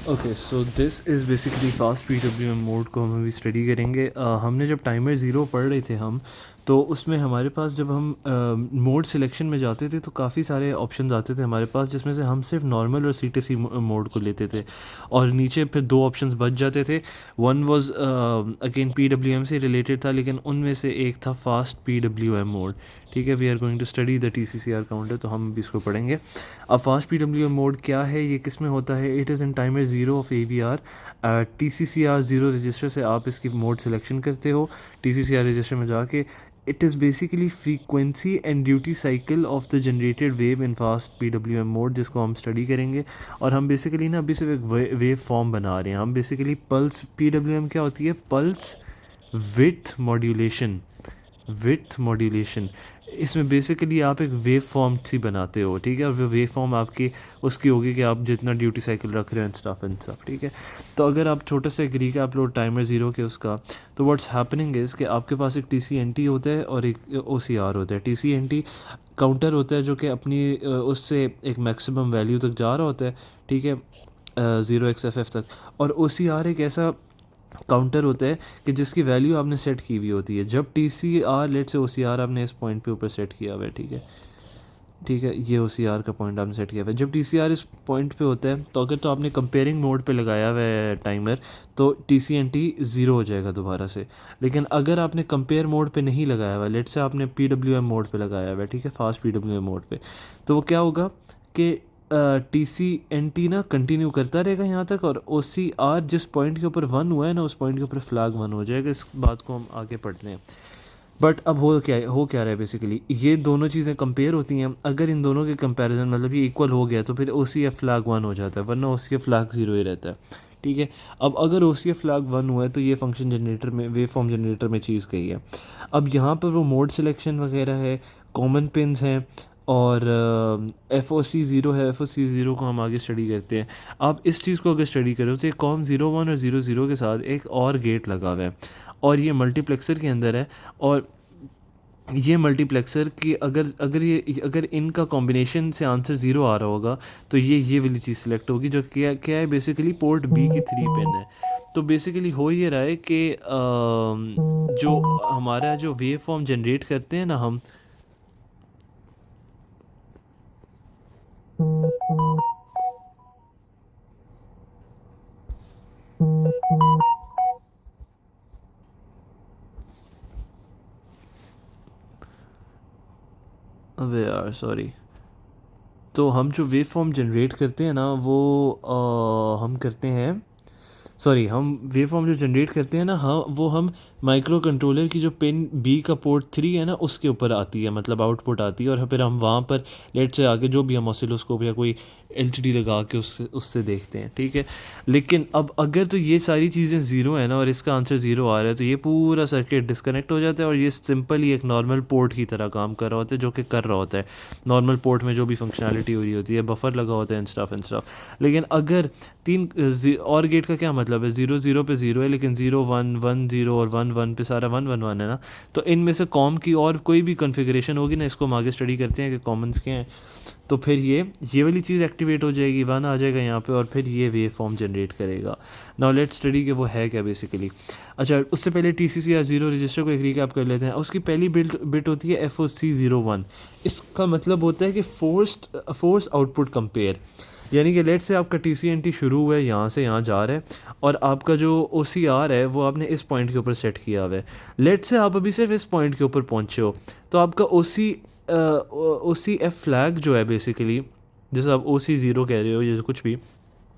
Okay, so this is basically fast PWM mode को हम अभी स्टडी करेंगे। हमने जब टाइमर ज़ीरो पढ़ रहे थे हम, तो उसमें हमारे पास जब हम मोड सिलेक्शन में जाते थे तो काफ़ी सारे ऑप्शंस आते थे हमारे पास, जिसमें से हम सिर्फ नॉर्मल और सीटीसी मोड को लेते थे और नीचे फिर दो ऑप्शंस बच जाते थे। वन वाज अगेन पीडब्ल्यूएम से रिलेटेड था, लेकिन उनमें से एक था फास्ट पीडब्ल्यूएम मोड। ठीक है, we are going to study the TCCR counter, तो हम भी इसको पढ़ेंगे। अब फास्ट पीडब्ल्यूएम मोड क्या है, ये किस में होता है? It is in timer zero of AVR. TCCR zero register से आप इसकी मोड सिलेक्शन करते हो। टीसीसीआर रजिस्टर में जाके it is basically frequency and duty cycle of the generated wave in fast PWM mode, जिसको हम स्टडी करेंगे। और हम बेसिकली ना अभी सिर्फ एक वेव फॉर्म बना रहे हैं। हम बेसिकली पल्स, पीडब्ल्यूएम क्या होती है? Pulse with modulation. इसमें बेसिकली आप एक वेव फॉर्म सी बनाते हो, ठीक है। और वो वेव फॉर्म आपकी उसकी होगी कि आप जितना ड्यूटी साइकिल रख रहे हो एंड स्टफ, ठीक है। तो अगर आप छोटे से एग्री का अपलोड टाइमर ज़ीरो के उसका, तो व्हाट्स हैपनिंग इज़ कि आपके पास एक टीसीएनटी होता है और एक ओसीआर होता है। टीसीएनटी काउंटर होता है जो कि अपनी उससे एक मैक्सिमम वैल्यू तक जा रहा होता है, ठीक है, 0xFF तक। और ओसीआर एक ऐसा काउंटर होता है कि जिसकी वैल्यू आपने सेट की हुई होती है। जब टी सी आर लेट से ओ सी आर आपने इस पॉइंट पे ऊपर सेट किया हुआ है, ठीक है, ठीक है, ये ओ सी आर का पॉइंट आपने सेट किया हुआ है। जब टी सी आर इस पॉइंट पे होता है, तो अगर तो आपने कंपेयरिंग मोड पे लगाया हुआ है टाइमर, तो T C N T zero हो जाएगा दोबारा से। लेकिन अगर आपने कंपेयर मोड पे नहीं लगाया हुआ, लेट से आपने पी डब्ल्यू एम मोड पे लगाया हुआ है, ठीक है, fast P W M mode पे, तो वो क्या होगा कि टी सी एन टी ना कंटिन्यू करता रहेगा यहाँ तक, और ओ सी आर जिस पॉइंट के ऊपर वन हुआ है ना, उस पॉइंट के ऊपर फ्लैग वन हो जाएगा। इस बात को हम आगे पढ़ते हैं। बट अब हो क्या रहा है बेसिकली, ये दोनों चीज़ें कंपेयर होती हैं। अगर इन दोनों के कंपैरिजन मतलब ये इक्वल हो गया, तो फिर ओ सी एफ फ्लैग वन हो जाता है, वरना ओ सी एफ फ्लैग ज़ीरो ही रहता है, ठीक है। अब अगर ओ सी एफ फ्लैग वन हुआ है, तो ये फंक्शन जनरेटर में, वेव फॉर्म जनरेटर में चीज़ कही है। अब यहाँ पर वो मोड सिलेक्शन वगैरह है, कॉमन पिन्स हैं, और एफ ओ सी ज़ीरो है। एफ ओ सी ज़ीरो को हम आगे स्टडी करते हैं। आप इस चीज़ को अगर स्टडी करो तो कॉम ज़ीरो वन और ज़ीरो ज़ीरो के साथ एक और गेट लगा हुआ है, और ये मल्टीप्लेक्सर के अंदर है। और ये मल्टीप्लेक्सर की अगर इनका कॉम्बिनेशन से आंसर ज़ीरो आ रहा होगा, तो ये वाली चीज़ सिलेक्ट होगी, जो क्या क्या है बेसिकली पोर्ट बी की थ्री पिन है। तो बेसिकली हो ये रहा है कि जो हमारा जो वेव फॉर्म जनरेट करते हैं ना हम, अबे यार सॉरी, तो हम जो वेव फॉर्म जनरेट करते हैं ना, वो हम करते हैं, सॉरी, हम वेव फॉर्म जो जनरेट करते हैं ना, हाँ, वो हम माइक्रो कंट्रोलर की जो पिन बी का पोर्ट थ्री है ना, उसके ऊपर आती है, मतलब आउटपुट आती है। और फिर हम वहाँ पर लेट से आगे जो भी हम ऑसिलोस्कोप या कोई एलसीडी लगा के उससे उससे देखते हैं, ठीक है। लेकिन अब अगर तो ये सारी चीज़ें ज़ीरो है ना, और इसका आंसर ज़ीरो आ रहा है, तो ये पूरा सर्किट डिस्कनेक्ट हो जाता है, और ये सिंपली एक नॉर्मल पोर्ट की तरह काम कर रहा होता है, जो कि कर रहा होता है नॉर्मल पोर्ट में जो भी फंक्शनैलिटी हो रही होती है, बफर लगा होता है एंड स्टफ। लेकिन अगर और गेट का क्या मतलब है? ज़ीरो ज़ीरो पे ज़ीरो है, लेकिन ज़ीरो वन वन ज़ीरो और वन वन पे सारा वन वन वन है ना। तो इनमें से कॉम की और कोई भी कॉन्फ़िगरेशन होगी ना, इसको हम आगे स्टडी करते हैं कि कॉमन्स क्या हैं। तो फिर ये वाली चीज़ एक्टिवेट हो जाएगी, वन आ जाएगा यहाँ पे, और फिर ये वेव फॉर्म जनरेट करेगा। नाउ लेट स्टडी कि वो है क्या बेसिकली। अच्छा, उससे पहले टी सी सी या ज़ीरो रजिस्टर को एक रिकैप कर लेते हैं। उसकी पहली बिट होती है एफ ओ सी ज़ीरो वन। इसका मतलब होता है कि फोर्स आउटपुट कंपेयर, यानी कि लेट से आपका टी सी एन टी शुरू हुआ है, यहाँ से यहाँ जा रहा है, और आपका जो ओ सी आर है वो आपने इस पॉइंट के ऊपर सेट किया हुआ है। लेट से आप अभी सिर्फ इस पॉइंट के ऊपर पहुँचे हो, तो आपका ओ सी एफ फ्लैग जो है बेसिकली, जैसे आप ओ सी ज़ीरो कह रहे हो या कुछ भी,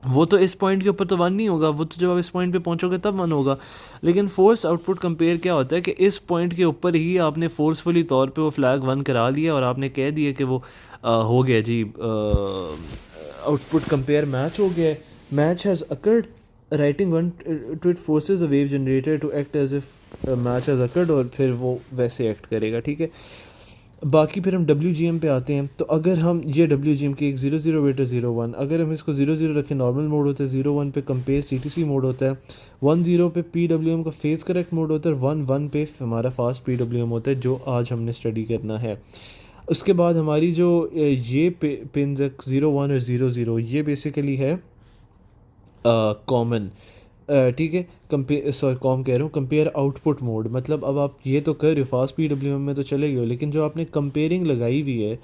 वो तो इस पॉइंट के ऊपर तो वन नहीं होगा, वो तो जब आप इस पॉइंट पे पहुंचोगे तब वन होगा। लेकिन फोर्स आउटपुट कंपेयर क्या होता है कि इस पॉइंट के ऊपर ही आपने फोर्सफुली तौर पे वो फ्लैग वन करा लिया, और आपने कह दिया कि वो हो गया जी, आउटपुट कंपेयर मैच हो गया, match has occurred, writing one to it forces a wave generator to act as if match has occurred, और फिर वो वैसे एक्ट करेगा, ठीक है। बाकी फिर हम डब्ल्यू जी एम पे आते हैं। तो अगर हम ये डब्ल्यू जी एम की एक ज़ीरो ज़ीरो बेटा ज़ीरो वन, अगर हम इसको ज़ीरो ज़ीरो रखें, नॉर्मल मोड होता है, ज़ीरो वन पे compare C T C mode होता है, वन ज़ीरो पे पी डब्ल्यू एम का फेस करेक्ट मोड होता है, वन वन पे हमारा फास्ट पी डब्ल्यू एम होता है, जो आज हमने स्टडी करना है। उसके बाद हमारी जो ये पिन ज़ीरो वन और ज़ीरो ज़ीरो, ये बेसिकली है कॉमन, ठीक है, कंपेयर सॉरी कॉम कह रहा हूँ, कंपेयर आउटपुट मोड, मतलब अब आप ये तो कर रहे हो फास्ट PWM में तो चले गए हो, लेकिन जो आपने कंपेयरिंग लगाई हुई है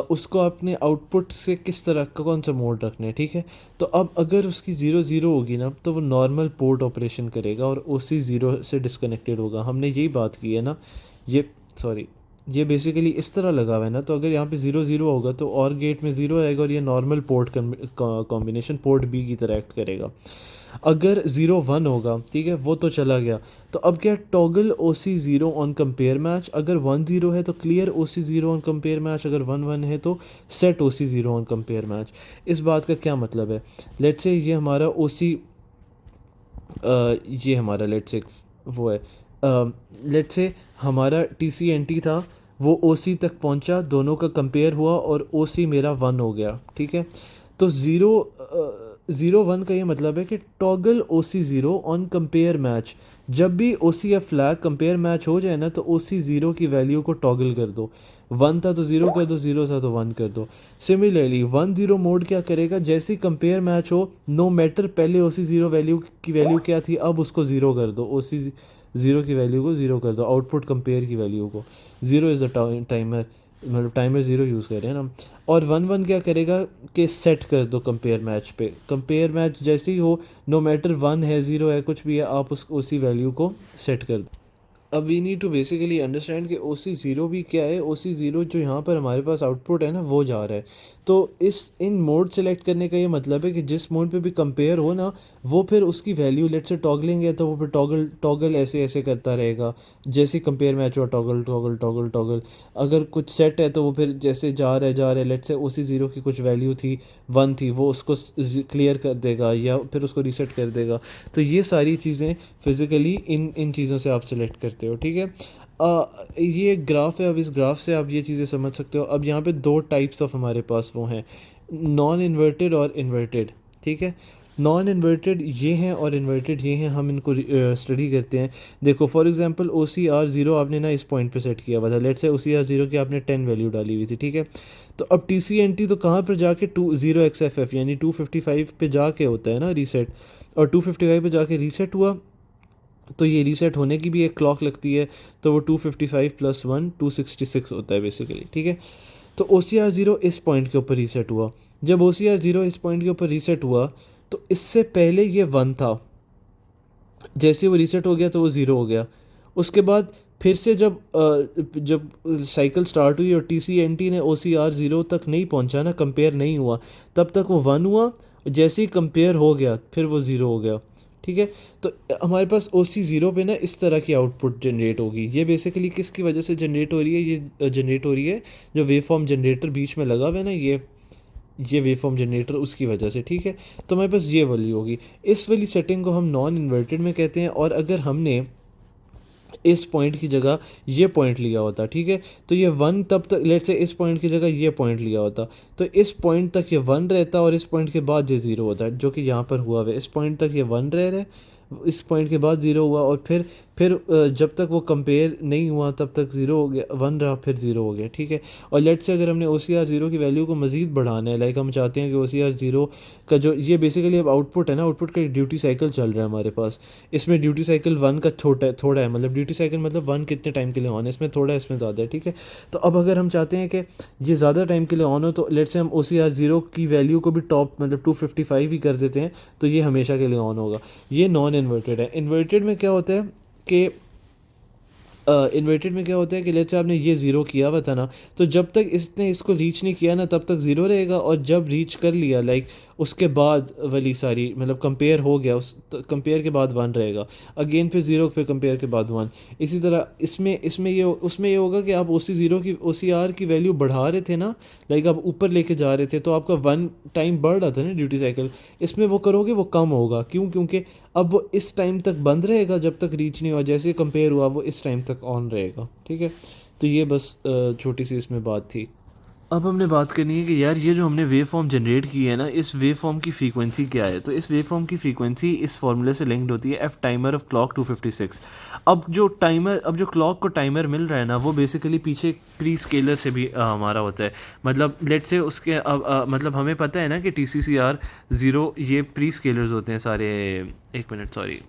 उसको आपने आउटपुट से किस तरह का कौन सा मोड रखना है, ठीक है। तो अब अगर उसकी ज़ीरो ज़ीरो होगी ना तो वो नॉर्मल पोर्ट ऑपरेशन करेगा और OC ज़ीरो से डिस्कनेक्टेड होगा, हमने यही बात की है ना। ये सॉरी ये बेसिकली इस तरह लगा हुआ है ना, तो अगर यहाँ पे ज़ीरो ज़ीरो होगा तो और गेट में ज़ीरो आएगा और ये normal port combination port B की तरह एक्ट करेगा। अगर ज़ीरो वन होगा, ठीक है, वो तो चला गया, तो अब क्या, toggle OC zero on compare match, अगर वन ज़ीरो है तो clear OC zero on compare match, अगर वन वन है तो set OC zero on compare match. इस बात का क्या मतलब है, लेट्स से ये हमारा OC ये हमारा लेट्स से वो है, लेट्स से हमारा TCNT था, वो OC तक पहुंचा, दोनों का कंपेयर हुआ और OC मेरा वन हो गया, ठीक है। तो ज़ीरो वन का ये मतलब है कि toggle OC zero on compare match, जब भी OC या फ्लैग कंपेयर मैच हो जाए ना तो OC ज़ीरो की वैल्यू को टॉगल कर दो, वन था तो ज़ीरो कर दो, ज़ीरो था तो वन कर दो। सिमिलरली वन ज़ीरो मोड क्या करेगा, जैसे ही कंपेयर मैच हो, नो मैटर पहले OC ज़ीरो वैल्यू की वैल्यू क्या थी, अब उसको ज़ीरो कर दो, OC ज़ीरो की वैल्यू को ज़ीरो कर दो, आउटपुट कंपेयर की वैल्यू को। ज़ीरो इज़ द टाइमर, मतलब टाइमर ज़ीरो यूज़ कर रहे हैं ना। और वन वन क्या करेगा कि सेट कर दो कंपेयर मैच पे, कंपेयर मैच जैसे ही हो, नो मैटर वन है ज़ीरो है कुछ भी है, आप उसी वैल्यू को सेट कर दो। अब we need to basically understand कि OC ज़ीरो भी क्या है। OC ज़ीरो जो यहाँ पर हमारे पास आउटपुट है ना वो जा रहा है, तो इस इन मोड सेलेक्ट करने का ये मतलब है कि जिस मोड पे भी कंपेयर हो ना, वो फिर उसकी वैल्यू लेट से टॉगलिंग है तो वो फिर टॉगल टॉगल ऐसे ऐसे करता रहेगा, जैसे कंपेयर मैच हुआ टॉगल टॉगल टॉगल टॉगल। अगर कुछ सेट है तो वो फिर जैसे जा रहा है लेट से OC ज़ीरो की कुछ वैल्यू थी वन थी, वो उसको क्लियर कर देगा या फिर उसको रीसेट कर देगा। तो ये सारी चीज़ें फिज़िकली इन इन चीज़ों से आप सेलेक्ट करते हो, ठीक है। ये एक ग्राफ है, अब इस ग्राफ से आप ये चीज़ें समझ सकते हो। अब यहाँ पे दो टाइप्स ऑफ हमारे पास वो हैं, नॉन इन्वर्टेड और इन्वर्टेड, ठीक है। नॉन इन्वर्टेड ये हैं और इन्वर्टेड ये हैं, हम इनको स्टडी करते हैं। देखो फॉर एग्जांपल OCR ज़ीरो आपने ना इस पॉइंट पे सेट किया हुआ था, लेट्स से OCR ज़ीरो की आपने 10 वैल्यू डाली हुई थी, ठीक है। तो अब TCNT तो कहाँ पर जाके 20XFF यानी 255 पे जाके होता है ना रीसेट, और 255 पे जाके रीसेट हुआ, तो ये रीसेट होने की भी एक क्लॉक लगती है, तो वो 255 प्लस वन 266 होता है बेसिकली, ठीक है। तो OCR ज़ीरो इस पॉइंट के ऊपर रीसेट हुआ, जब OCR ज़ीरो इस पॉइंट के ऊपर रीसेट हुआ तो इससे पहले ये वन था, जैसे वो रीसेट हो गया तो वो ज़ीरो हो गया। उसके बाद फिर से जब साइकिल स्टार्ट हुई और TCNT ने OCR ज़ीरो तक नहीं पहुंचा ना, कंपेयर नहीं हुआ, तब तक वो वन हुआ, जैसे ही कंपेयर हो गया फिर वो ज़ीरो हो गया, ठीक है। तो हमारे पास OC ज़ीरो पे ना इस तरह की आउटपुट जनरेट होगी। ये बेसिकली किसकी वजह से जनरेट हो रही है, ये जनरेट हो रही है जो वेव फॉर्म जनरेटर बीच में लगा हुआ है ना, ये वेव फॉर्म जनरेटर, उसकी वजह से, ठीक है। तो हमारे पास ये वाली होगी, इस वाली सेटिंग को हम नॉन इन्वर्टेड में कहते हैं। और अगर हमने इस पॉइंट की जगह ये पॉइंट लिया होता, ठीक है, तो ये वन तब तक, लेट से इस पॉइंट की जगह ये पॉइंट लिया होता, तो इस पॉइंट तक ये वन रहता और इस पॉइंट के बाद ये ज़ीरो होता है, जो कि यहाँ पर हुआ है। इस पॉइंट तक ये वन रह रहे, इस पॉइंट के बाद ज़ीरो हुआ, और फिर जब तक वो कंपेयर नहीं हुआ तब तक ज़ीरो हो गया, वन रहा फिर ज़ीरो हो गया, ठीक है। और लेट से अगर हमने OCR ज़ीरो की वैल्यू को मज़ीद बढ़ाना है, लाइक हम चाहते हैं कि OCR ज़ीरो का जो ये बेसिकली अब आउटपुट है ना, आउटपुट का ड्यूटी साइकिल चल रहा है हमारे पास, इसमें ड्यूटी साइकिल वन का थोड़ा है, मतलब ड्यूटी साइकिल मतलब वन कितने टाइम के लिए ऑन है, इसमें थोड़ा है इसमें ज़्यादा है, ठीक है। तो अब अगर हम चाहते हैं कि ये ज़्यादा टाइम के लिए ऑन हो, तो लेट से हम OCR ज़ीरो की वैल्यू को भी टॉप मतलब 255 ही कर देते हैं, तो ये हमेशा के लिए ऑन होगा। ये नॉन इन्वर्टेड है। इन्वर्टेड में क्या होता है कि इन्वर्टेड में क्या होता है कि लेट्स से आपने ये ज़ीरो किया हुआ था ना, तो जब तक इसने इसको रीच नहीं किया ना तब तक ज़ीरो रहेगा, और जब रीच कर लिया लाइक उसके बाद वाली सारी मतलब कंपेयर हो गया, उस कंपेयर के बाद वन रहेगा, अगेन फिर ज़ीरो पे कंपेयर के बाद वन। इसी तरह इसमें ये उसमें ये होगा कि आप OC ज़ीरो की OCR की वैल्यू बढ़ा रहे थे ना, लाइक आप ऊपर लेके जा रहे थे तो आपका वन टाइम बढ़ रहा था ना ड्यूटी साइकिल, इसमें वो करोगे वो कम होगा, क्यों, क्योंकि अब वो इस टाइम तक बंद रहेगा जब तक रीच नहीं हुआ, जैसे कंपेयर हुआ वो इस टाइम तक ऑन रहेगा, ठीक है। तो ये बस छोटी सी इसमें बात थी। अब हमने बात करनी है कि यार ये जो हमने वेव फॉर्म जनरेट की है ना, इस वेव फॉर्म की फ्रीक्वेंसी क्या है। तो इस वेव फॉर्म की फ्रीक्वेंसी इस फार्मूले से लिंक्ड होती है एफ टाइमर ऑफ क्लॉक 256। अब जो क्लॉक को टाइमर मिल रहा है ना, वो बेसिकली पीछे प्री स्केलर से भी हमारा होता है। मतलब लेट से उसके मतलब हमें पता है ना कि T C C R zero ये प्री स्केलर्स होते हैं सारे। एक मिनट सॉरी,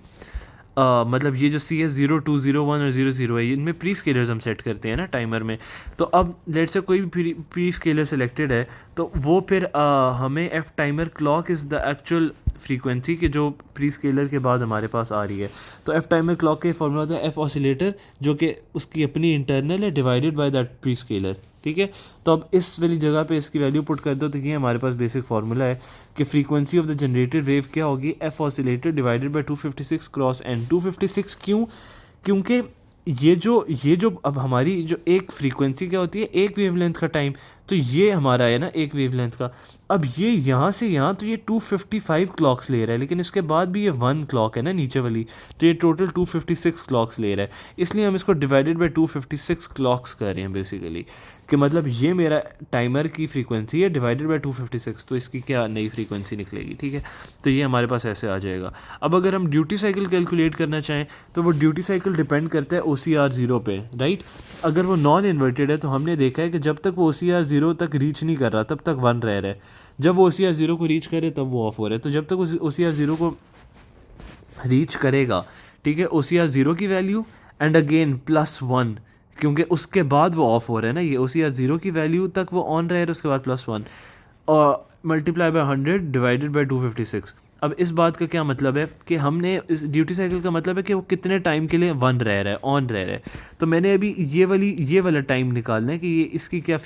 मतलब ये जो सी एस 0201 और 00 है, इनमें प्री स्केलर्स हम सेट करते हैं ना टाइमर में। तो अब लेट से कोई भी प्री स्केलर सेलेक्टेड है, तो वो फिर हमें F timer clock is the actual frequency कि जो प्री स्केलर के बाद हमारे पास आ रही है। तो एफ टाइमर क्लॉक का फॉर्मूला होता है एफ ऑसिलेटर, जो कि उसकी अपनी इंटरनल है divided by that pre scalar. ठीक है, तो अब इस वाली जगह पे इसकी वैल्यू पुट कर दो, तो ये हमारे पास बेसिक फार्मूला है कि frequency of the generated wave क्या होगी, F oscillator divided by 256 cross N. 256 क्यों? क्योंकि ये जो अब हमारी जो एक फ्रीक्वेंसी क्या होती है, एक वेवलेंथ का टाइम। तो ये हमारा है ना एक वेवलेंथ का। अब ये यहाँ से यहाँ तो ये 255 क्लॉक्स ले रहा है, लेकिन इसके बाद भी ये 1 क्लॉक है ना नीचे वाली, तो ये टोटल 256 क्लॉक्स ले रहा है। इसलिए हम इसको डिवाइडेड बाय 256 क्लॉक्स कर रहे हैं बेसिकली, कि मतलब ये मेरा टाइमर की फ्रीक्वेंसी है डिवाइडेड बाय 256, तो इसकी क्या नई फ्रीक्वेंसी निकलेगी। ठीक है, तो ये हमारे पास ऐसे आ जाएगा। अब अगर हम ड्यूटी साइकिल कैलकुलेट करना चाहें, तो वो ड्यूटी साइकिल डिपेंड करता है ओ सी आर ज़ीरो पे, राइट। अगर वो नॉन इन्वर्टेड है, तो हमने देखा है कि जब तक वो ओ सी आर ज़ीरो तक रीच नहीं कर रहा तब तक 1 रह रहा है। जब वो ओ सी आर ज़ीरो को रीच करे तब वो ऑफ हो रहा है। तो जब तक ओ सी आर ज़ीरो को रीच करेगा, ठीक है, ओ सी आर ज़ीरो की वैल्यू एंड अगेन +1, क्योंकि उसके बाद वो ऑफ हो रहा है ना, ये ओ सी आर ज़ीरो की वैल्यू तक वो ऑन रह रहा है, उसके बाद +1 और मल्टीप्लाई बाय 100 डिवाइडेड बाय 256। अब इस बात का क्या मतलब है कि हमने इस ड्यूटी साइकिल का मतलब है कि वो कितने टाइम के लिए 1 रह रहा है, ऑन रह रहा है। तो मैंने अभी ये वाला टाइम निकालना है कि ये इसकी क्या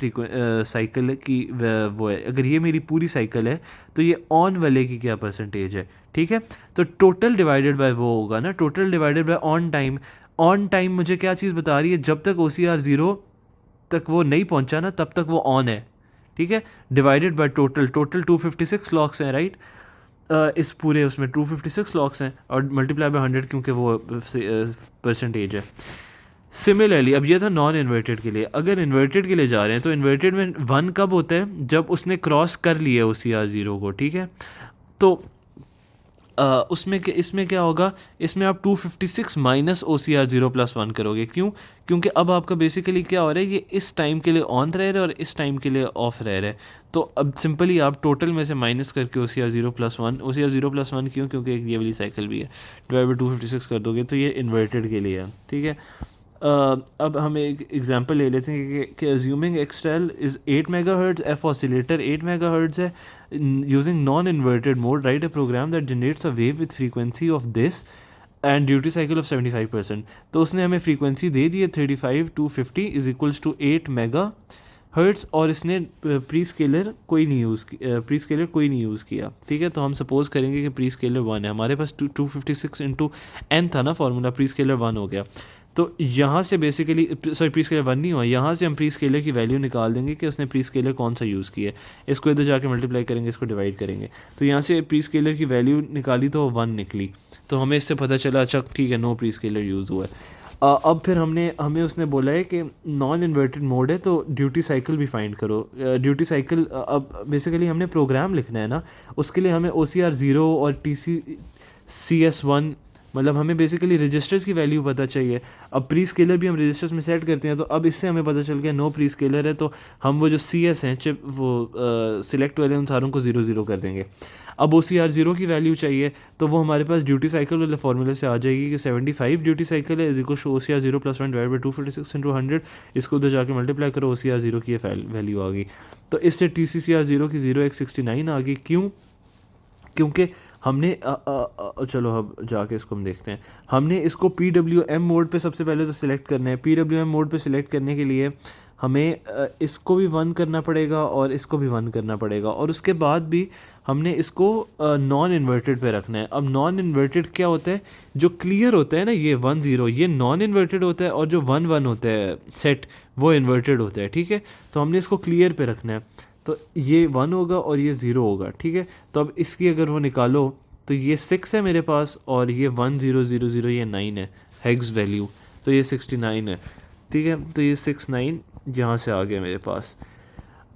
साइकिल की वो है। अगर ये मेरी पूरी साइकिल है, तो ये ऑन वाले की क्या परसेंटेज है। ठीक है, तो टोटल डिवाइडेड बाय वो होगा ना, total divided by on time. On time मुझे क्या चीज़ बता रही है, जब तक ओ सी आर ज़ीरो तक वो नहीं पहुंचा ना, तब तक वो ऑन है। ठीक है, डिवाइडेड बाय टोटल 256 लॉक्स हैं, राइट। इस पूरे उसमें 256 लॉक्स हैं और मल्टीप्लाई बाय 100, क्योंकि वो परसेंटेज है। सिमिलरली अब ये था नॉन इन्वर्टेड के लिए। अगर इन्वर्टेड के लिए जा रहे हैं, तो इन्वर्टेड में 1 कब होता है, जब उसने क्रॉस कर लिया ओ सी आर ज़ीरो को। ठीक है, तो इसमें क्या होगा, इसमें आप 256 minus O C R zero +1 करोगे। क्यों? क्योंकि अब आपका बेसिकली क्या हो रहा है, ये इस टाइम के लिए ऑन रह रहा है और इस टाइम के लिए ऑफ रह रहा है। तो अब सिंपली आप टोटल में से माइनस करके ओ सी आर ज़ीरो +1, ओ सी आर ज़ीरो +1 क्यों? क्योंकि एक ये वाली साइकिल भी है, डिवाइड बाई 256 कर दोगे, तो ये इन्वर्टेड के लिए है। ठीक है, अब हम एक एग्जांपल ले लेते हैं कि assuming XTAL is 8 megahertz, F oscillator 8 megahertz है, using non inverted mode write a program that generates a wave with frequency of this and duty cycle of 75%। तो उसने हमें फ्रीक्वेंसी दे दी है 35 to 50 is equals to 8 mega hertz, और इसने pre scalar कोई नहीं यूज़ किया। ठीक है, तो हम सपोज करेंगे कि प्री स्केलर 1 है, हमारे पास 256 इंटू एन था ना फॉर्मूला, प्री स्केलर 1 हो गया। तो यहाँ से बेसिकली प्री स्केलर 1 नहीं हुआ, यहाँ से हम प्री स्केलर की वैल्यू निकाल देंगे कि उसने प्री स्केलर कौन सा यूज़ किया है। इसको इधर जाके मल्टीप्लाई करेंगे, इसको डिवाइड करेंगे, तो यहाँ से प्री स्केलर की वैल्यू निकाली तो 1 निकली। तो हमें इससे पता चला अच्छा ठीक है, नो प्री स्केलर यूज़ हुआ है। अब फिर हमें उसने बोला है कि नॉन इन्वर्टेड मोड है, तो ड्यूटी साइकिल भी फाइंड करो। ड्यूटी साइकिल अब बेसिकली हमने प्रोग्राम लिखना है ना, उसके लिए हमें ओ सी आर ज़ीरो और TCS1, मतलब हमें बेसिकली रजिस्टर्स की वैल्यू पता चाहिए। अब प्री स्केलर भी हम रजिस्टर्स में सेट करते हैं, तो अब इससे हमें पता चल गया नो प्री स्केलर है, तो हम वो जो CS हैं चिप वो सिलेक्ट वाले उन सारों को 0 कर देंगे। अब ओ सी आर ज़ीरो की वैल्यू चाहिए, तो वो हमारे पास ड्यूटी साइकिल वाले फार्मूले से आ जाएगी कि 75 ड्यूटी साइकिल है is equal to O C R zero +1 divide by 256 into 100। इसको उधर जाके मल्टीप्लाई करो, ओ सी आर ज़ीरो की ये वैल्यू आ गई। तो इससे TCCR0 की 0x69 आ गई। क्यों? क्योंकि हमने चलो अब जाके इसको हम देखते हैं। हमने इसको PWM मोड पे सबसे पहले तो सिलेक्ट करना है। PWM मोड पे सिलेक्ट करने के लिए हमें इसको भी 1 करना पड़ेगा और इसको भी 1 करना पड़ेगा, और उसके बाद भी हमने इसको नॉन इन्वर्टेड पे रखना है। अब नॉन इन्वर्टेड क्या होता है, जो क्लियर होता है ना ये 1 0, ये नॉन इन्वर्टेड होता है, और जो 1 1 होता है सेट, वो इन्वर्टेड होता है। ठीक है, तो हमने इसको क्लियर पे रखना है, तो ये 1 होगा और ये 0 होगा। ठीक है, तो अब इसकी अगर वो निकालो, तो ये 6 है मेरे पास, और ये 1 0 0 0 ये 9 है हेक्स वैल्यू, तो ये 69 है। ठीक है, तो ये 69 यहाँ से आ गया मेरे पास।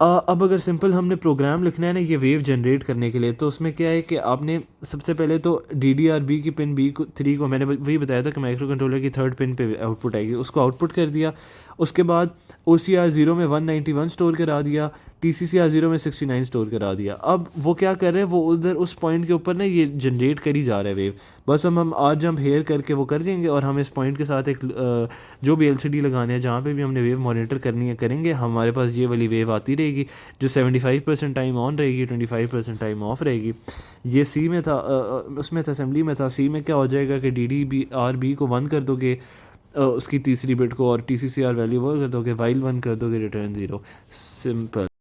अब अगर सिंपल हमने प्रोग्राम लिखना है ना ये वेव जनरेट करने के लिए, तो उसमें क्या है कि आपने सबसे पहले तो DDR-B की पिन B3 को मैंने वही बताया था कि माइक्रो कंट्रोलर की थर्ड पिन पे आउटपुट आएगी, उसको आउटपुट कर दिया। उसके बाद OCR0 में 191 स्टोर करा दिया, TCCR0 में 69 स्टोर करा दिया। अब वो क्या कर रहे हैं, वो उधर उस पॉइंट के ऊपर ना ये जनरेट करी जा रहा है वेव। बस हम आज जंप हेयर करके वो कर देंगे, और हम इस पॉइंट के साथ एक जो भी LCD लगाने हैं जहाँ पे भी हमने वेव मॉनिटर करनी है करेंगे, हमारे पास ये वाली वेव आती रहेगी जो 75% टाइम ऑन रहेगी, 25% टाइम ऑफ रहेगी। ये सी में था, उसमें था असेंबली में था। सी में क्या हो जाएगा कि DDR-B को 1 कर दोगे, उसकी तीसरी बिट को, और TCCR वैल्यू वो कर दोगे, वाइल 1 कर दोगे, रिटर्न 0। सिंपल।